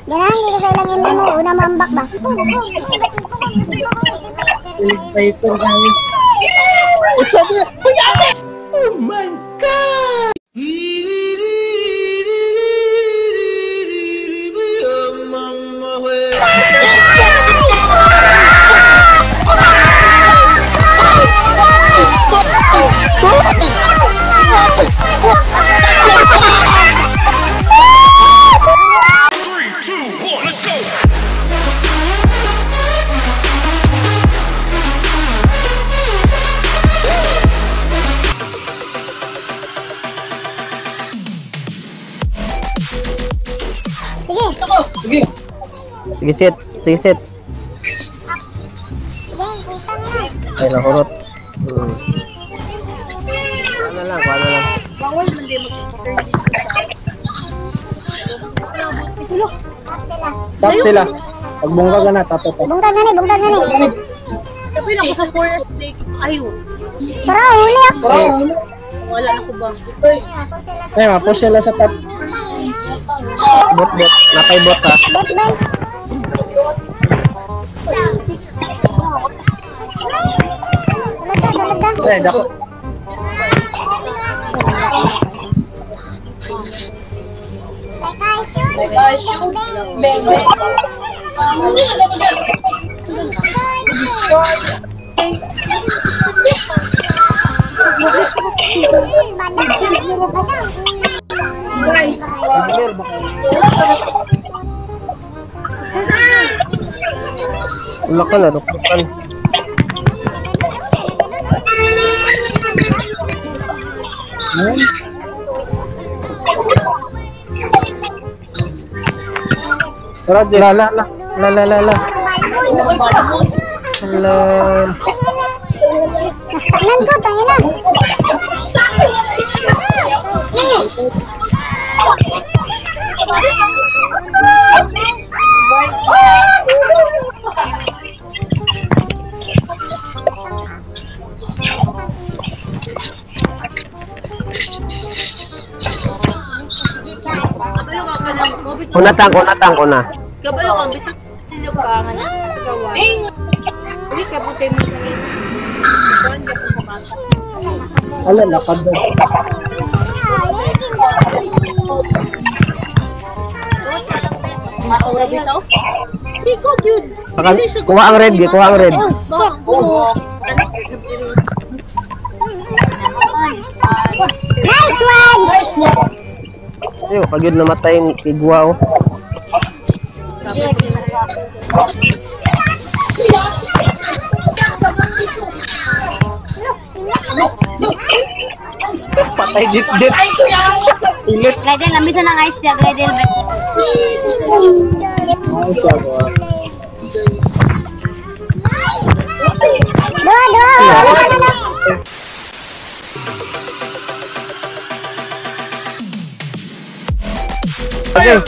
Ganang, hindi ka kailangan mo. Una maambak ba? Oh my God! Sige set. Sige set. Ay nahurot. Ano lang, ano lang. Bawal man din Tap sila. Pagbungka ka na, tapo to. Bungkag na ni. Tapi lang ko sa forest lake. Ayo. Tara, huli ako. Wala na ko ba? Ay, mapos sila sa top. Bot. Napay bot ha. Bot ba? Talaga. Ay, dako. Ulakan na, ulakan. Roger, la. Nastagnan ko, tangina. Unatang. Kabalo ka bisa sila pa nga na gawa. Hindi ka puti mo sa kuan ka sa bata. Ala, lakad daw. Maura bitaw. Iko jud. Kuha ang red. Nice one! Ayo, pag yun namatay yung tigwa oh. Patay dit. Ilit. Gradel, namisan ng ice siya, Gradel. Dua. Okay.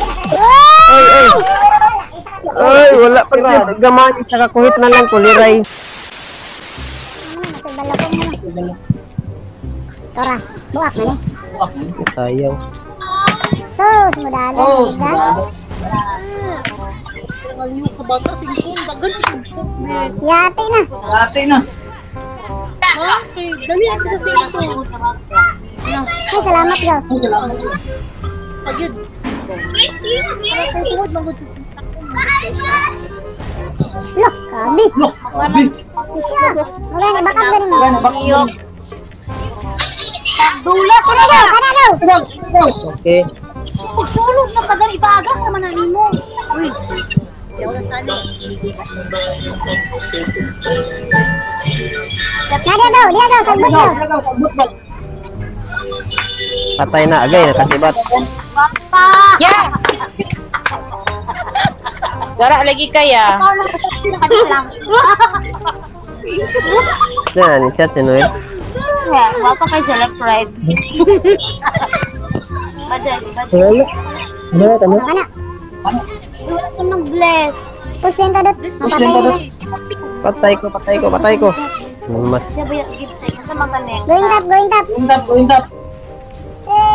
Ay, wala pa rin. Gamaan sa kakuhit na lang, kuliray. Tara, buak na ni. Sayang. Sus, mudalo. Aliw ka bata singkong dagan singkong. Yate na. Okay, dali ako sa singkong. Ay, salamat daw. Pagid. Tungod lang gud. Loh, kabi. Siya. Wala na, bakit galing mo? Iyok. Dula ko na daw. Okay. Pagsulog na kadali ibagas naman ang imo. Uy. Yaw na sani. Dia daw, sagbot daw. Patay na agay, nakasibat. Papa. Yeah. Gara lagi kaya. Yan, siya si Noel. Papa kay select pride. Badal. Wala. Ano ka mo? Mana? Wala ka mag-bless. Pusin ka dot. Patay ko. Mas. Siya ba yung gift sa mga connect? Going tap.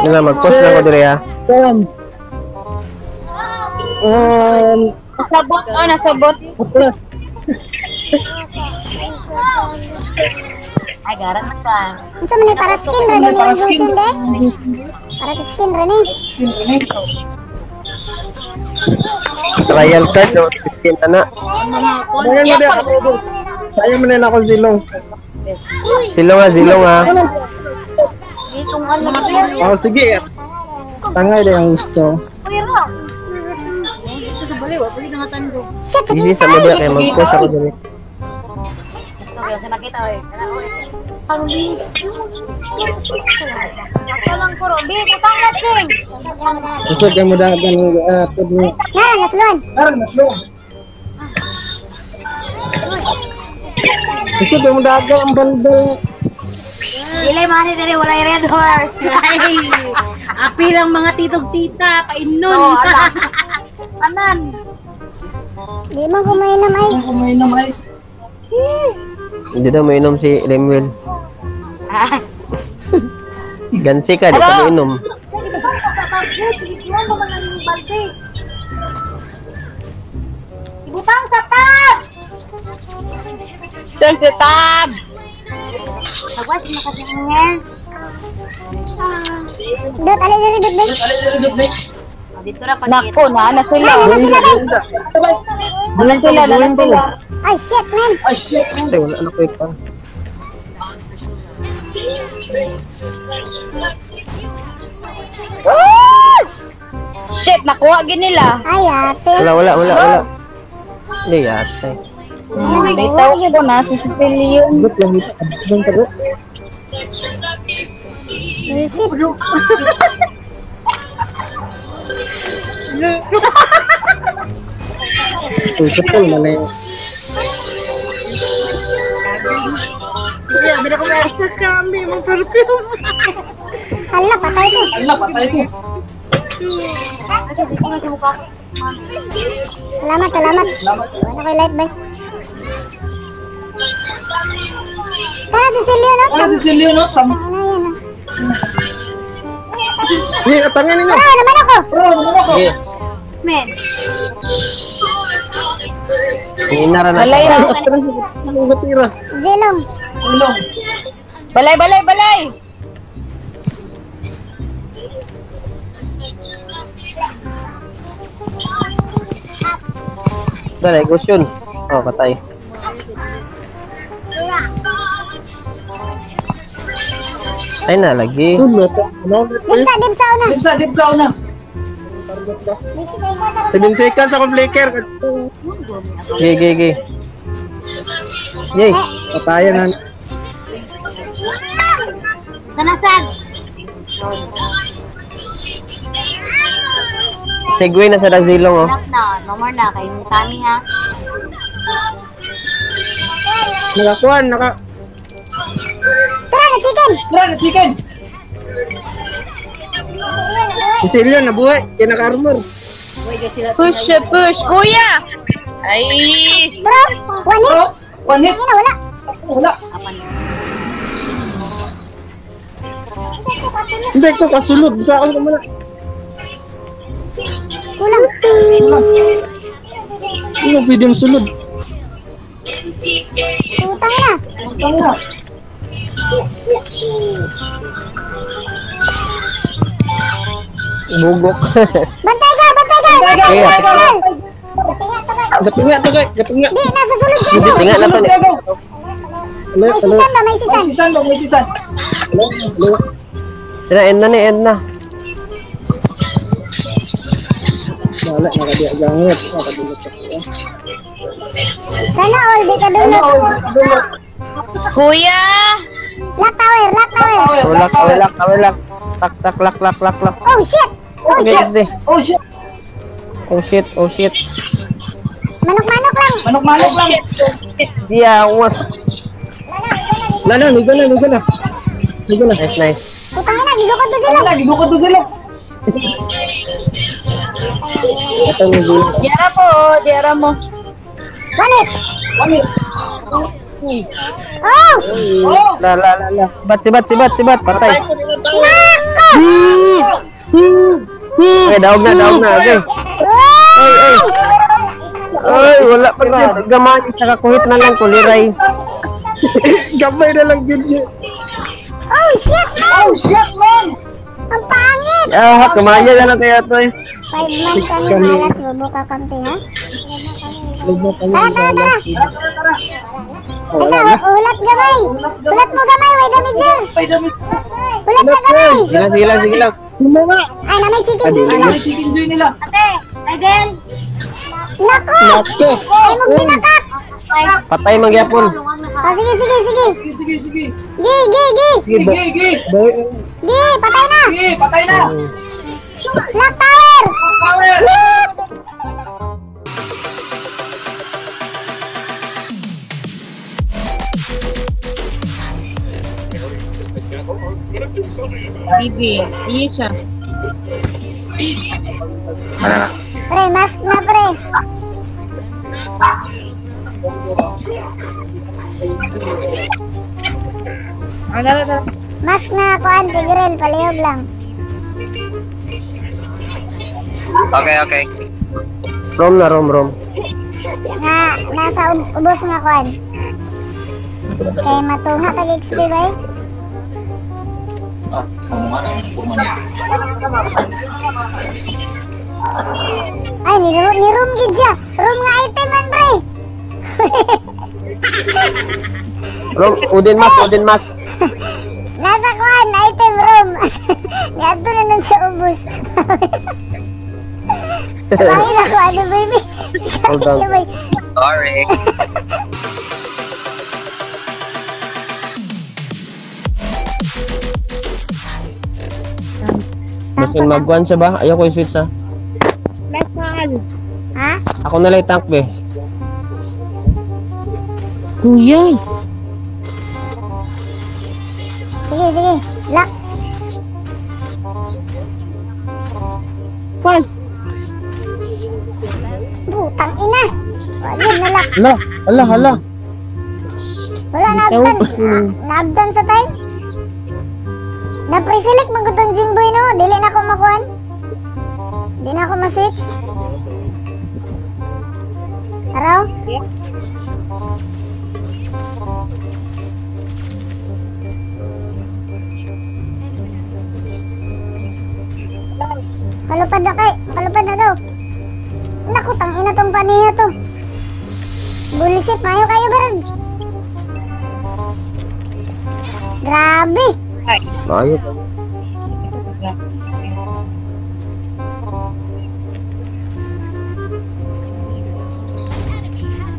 Nila mag-post lang ko diri ha. Nasabot, nasabot. Plus. Ay, garan na ka. Ito man para skin rin ni Gusin de. Para skin rin ni. Trial card no, 15 na. Dagan mo dia ako. Saya man na ako silong. Silong ha. Itong ano. Oh sige. Tangay din ang gusto. Shit, Easy sa mo dia kay mag-post ako diri. Sa nakita oy. Ako lang ko Robi, utang na sing. Usod kay mo dagan pud mo. Nara nasluan. Usod kay mo dagan ang bundle. Dili mani diri wala red horse. Ay. Api lang mga titog-tita, painon. Tanan. Di man kumainam ay. Hindi daw mainom si Lemuel. Gansi ka, di ka mainom. Ibutang sa tab. Saan sa tab? Awas makasingin. Dot ali diri dot be. Dito ra pag Nako na sila. Bulan sila, bulan sila. Ay shit man. Ay, wala na ko ito. Shit, nakuha gin nila. Ay ate. Wala. Hindi yata. Bitaw ko na si Cecilio. But lang ito. Abang ka rin. Shit. Uy, kapal man eh. Bila ko may sa kami mo perfume. Hala patay ko. Salamat. Ano kay light bay? Tara Cecilio no. Ano yan ah. Hindi, atangin ninyo. Bro, naman ako. Sige. Men. Inara na. Balay na. Gatira. Zilong. Balay. Dali, gusyon. Oh, patay. Ay na, lagi. Dipsa una. 7 seconds ako flicker. Gigi. Yay, patayan na. Sanasan. Segway na sa Dazilong oh. Enough na. No more na kay kami ha. Nakakuan, Tara na chicken. Si Silio nabuhay, kinaka-armor. Push. Kuya! Ay! Bro, one hit. Wala. Hindi ko kasulod, saan ka muna. Kulang. Ano pwede yung sulod? Utang na. Bugok. Bantay ka. Kaya, Tinga. Gatunga. Di, nasa sulod siya. Hindi, tinga na pa niya. May sisan. Sila, end na. Wala, nakadiagangot. Sana all, di ka dunod. Kuya! Lock tower. Lak. Tak. Oh shit. Oh shit. Manok lang. Dia, uwas. Lala, nuga na. Nice. Utang na, gigukod to sila. Ito yung gulo. Diara mo. One hit. Oh! La. Sibat. Patay. Nako! Okay, daog na, okay. Ay. Ay, wala pa na. Gamay, sa kakuhit na lang, kuliray. Gamay na lang yun. Oh, shit, man! Ang pangit! Ah, kumaya na lang kaya to eh. 5 months kami malas, bubuka kampi, ha? Tara! Asa, ulat gamay! Ulat mo gamay, way dami dyan! Ulat mo gamay! Sige lang. Ay, na may chicken nila! Ate, again. Nako! Ay, mo ginakak! Patay mangyapon. Oh, sige! Gi! Patay na! Lock tower! Bibi, iya siya. Pre, mask na pre! Mask na ako, anti-grill, palihog lang. Okay. Rom. Nga, nasa ubos nga kuan. Kaya matunga tag-XP ba eh? Ay, ni room gid siya. Room nga item man pre. Rom, Udin mas. Nasa kuan item room. Yato na nun sa ubos. Bakit ako ano baby? Hold on. Sorry. Basin magwan siya ba? Ayaw ko i-switch ha. Ha? Ako na lang tank be. Kuya. Sige. Lock. Pas. Putang ina. Wala na lock. Hala. Wala na-abdan. Na-abdan sa time. Na-pre-select man ko tong Jimboy no. Dili na ako makuhan. Di na ako ma-switch. Araw? Kalupad na daw. Naku, tangina tong paniya to. Bullshit, mayo kayo barang. Grabe. Ayaw.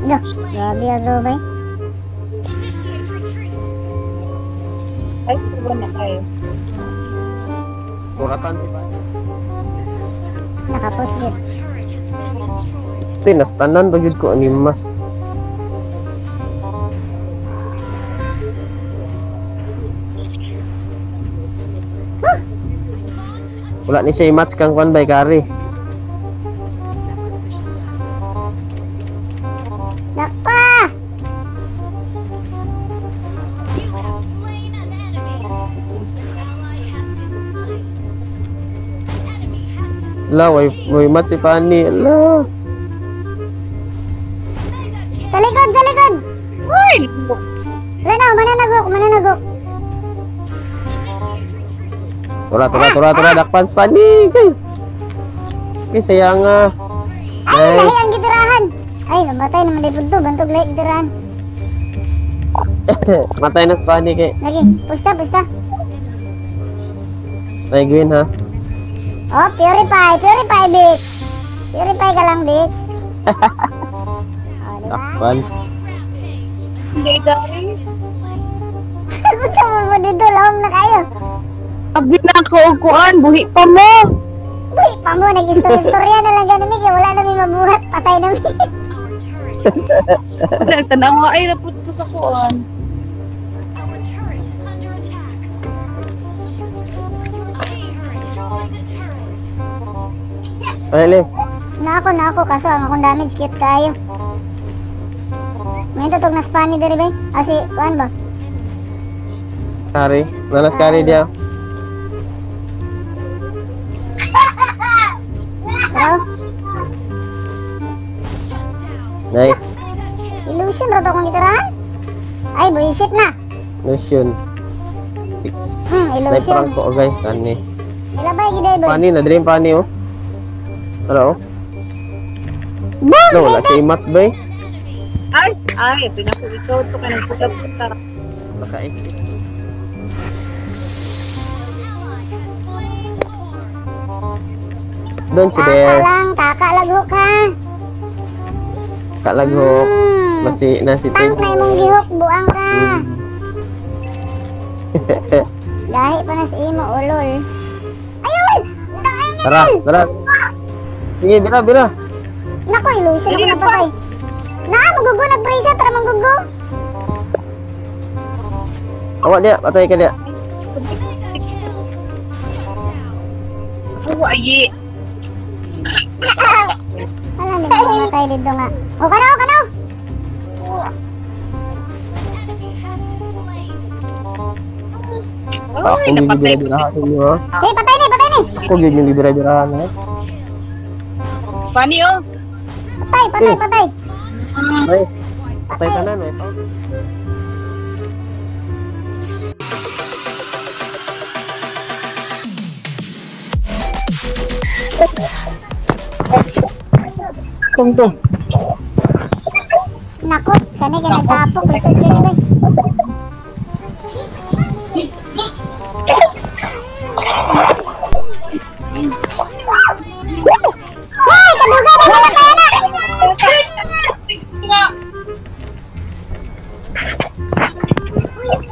Duh, grabe ang robay. Ay, sobrang na kayo. Kuratan si Pan. Nakapos yun. Nastanan to gid ko ani mas. Wala ni siya i-match kang kwan by Kari. Nakpa! La, way match si Pani. La. Sa likod! Uy! Wala na, mananagok. Tura, dakpan si Pani. Kay sayang Ay, lahi ang gitirahan. Ay, nabatay naman dipod to. Bantog lahi gitirahan. Matay na si Pani kay. Lagi, pusta. May green ha. Oh, purify, bitch. Purify ka lang, bitch. Oh, diba? Dakpan. Hindi, Dari. Gusto mo dito, lahom na kayo. Abi na ako uguan, buhi pa mo. Uy, pa mo, nag-istorya na lang ganun, kaya wala namin mabuhat. Patay namin. Tanawa ay naput ko sa kuan. Alele. Na ako, kaso ang akong damage, cute kayo. May tutog na Spani diri ba? Si, kuan ba? Kari. Nanas Kari dia. Hello? Nice. Illusion raw to kung gitarahan? Ay, bullshit na. Illusion. Nay Illusion. prank ko okay kani. Nilabay giday boy. Pani na dream pani oh. Hello. Boom! No, wala si Imas bay. Ay, pinako to ka ng puta-puta. Nakaisip. Don't you dare. Kakalaghok ha. Kalaghok. Masih nasi Tang na imong gihok, buang ka. Dahi pa na si imo, ulol. Ayun! Tara, tara. Sige, bira. Naku, illusion ako na patay. Magugo, nag-pray siya, tara magugo. Awak dia, patay ka dia. Ayi. Alam, di ba matay dito nga. O, kanaw! Ako yung bibira-birahan ninyo ha. Hey, patay ni! Ako yung bibira-birahan ha. Pani oh. Patay! Ay, patay tanan eh. Tung. Naku, kani ka nagtapok. Lisod yun ba? Hoy! Kadugan! Hindi na kaya na!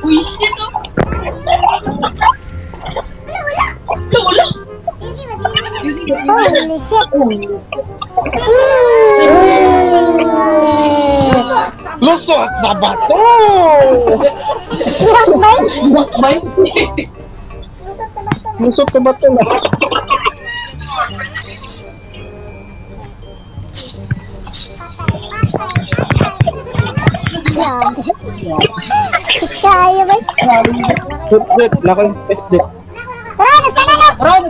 Uy, shit oh. Holy shit! Lusot sa bato! Lusot sa bato na. Kaya ba? Hit, nako yung space dit. Tara, nagtana na! Ay,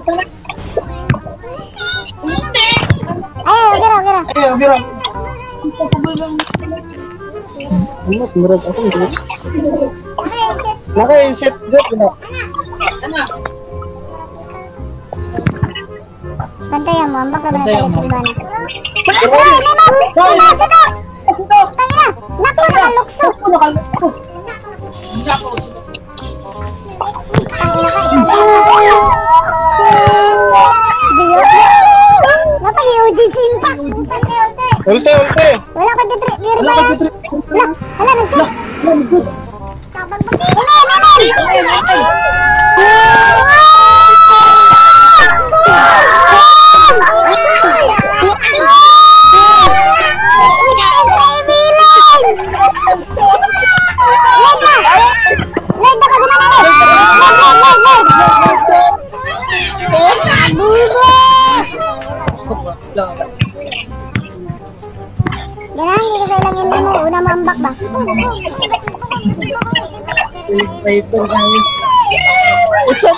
gira. Mas murag ako dito. Nako yung set dit na. Bantayan mo, ambak ka ba na tayo simban? Ay, Memo! Tangina! Naku, nakalukso! Napag-i-ujig si Impak! Ulte. Wala ka ditri, diri ba yan? Hala, nagsa! Ganang, hindi ko kailangan mo. Una maambak ba? Ito. It's a